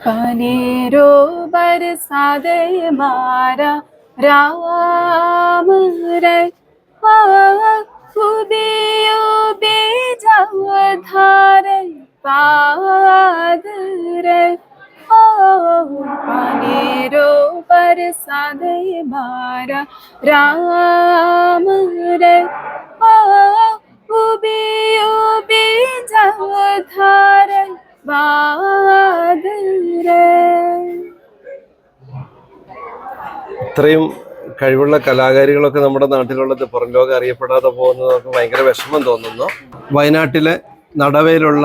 पनेरो बरसादे मारा राम रे उदियो बीजावधारे पाद रे पनेरो बरसादे मारा राम रे उदियो बीजावधारे ഇത്രയും കഴിവുള്ള കലാകാരികളൊക്കെ നമ്മുടെ നാട്ടിലുള്ളത് പുറം ലോകം അറിയപ്പെടാതെ പോകുന്നത് നമുക്ക് ഭയങ്കര വിഷമം തോന്നുന്നു. വയനാട്ടിലെ നടവയിലുള്ള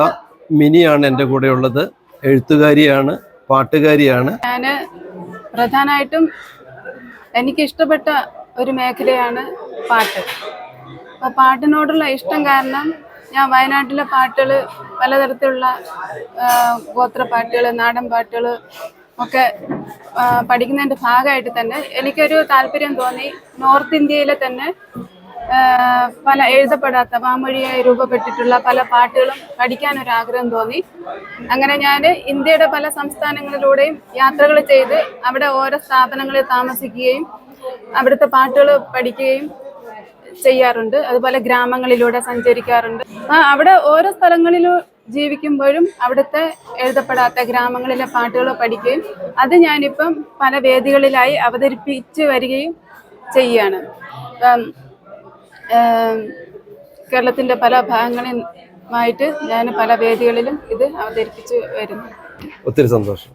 മിനിയാണ് എൻ്റെ കൂടെ ഉള്ളത്. എഴുത്തുകാരിയാണ്, പാട്ടുകാരിയാണ്. ഞാൻ പ്രധാനമായിട്ടും എനിക്കിഷ്ടപ്പെട്ട ഒരു മേഖലയാണ് പാട്ട്. അപ്പോൾ പാട്ടിനോടുള്ള ഇഷ്ടം കാരണം ഞാൻ വയനാട്ടിലെ പാട്ടുകൾ, പലതരത്തിലുള്ള ഗോത്രപ്പാട്ടുകൾ, നാടൻ പാട്ടുകൾ ഒക്കെ പഠിക്കുന്നതിൻ്റെ ഭാഗമായിട്ട് തന്നെ എനിക്കൊരു താല്പര്യം തോന്നി. നോർത്ത് ഇന്ത്യയിലെ തന്നെ പല എഴുതപ്പെടാത്ത വാമൊഴിയായി രൂപപ്പെട്ടിട്ടുള്ള പല പാട്ടുകളും പഠിക്കാനൊരാഗ്രഹം തോന്നി. അങ്ങനെ ഞാൻ ഇന്ത്യയുടെ പല സംസ്ഥാനങ്ങളിലൂടെയും യാത്രകൾ ചെയ്ത് അവിടെ ഓരോ സ്ഥാപനങ്ങളിൽ താമസിക്കുകയും അവിടുത്തെ പാട്ടുകൾ പഠിക്കുകയും ചെയ്യാറുണ്ട്. അതുപോലെ ഗ്രാമങ്ങളിലൂടെ സഞ്ചരിക്കാറുണ്ട്. അവിടെ ഓരോ സ്ഥലങ്ങളിലും ജീവിക്കുമ്പോഴും അവിടുത്തെ എഴുതപ്പെടാത്ത ഗ്രാമങ്ങളിലെ പാട്ടുകൾ പഠിക്കുകയും അത് ഞാനിപ്പം പല വേദികളിലായി അവതരിപ്പിച്ച് വരികയും ചെയ്യുകയാണ്. കേരളത്തിൻ്റെ പല ഭാഗങ്ങളുമായിട്ട് ഞാൻ പല വേദികളിലും ഇത് അവതരിപ്പിച്ച് വരുന്നു. ഒത്തിരി സന്തോഷം.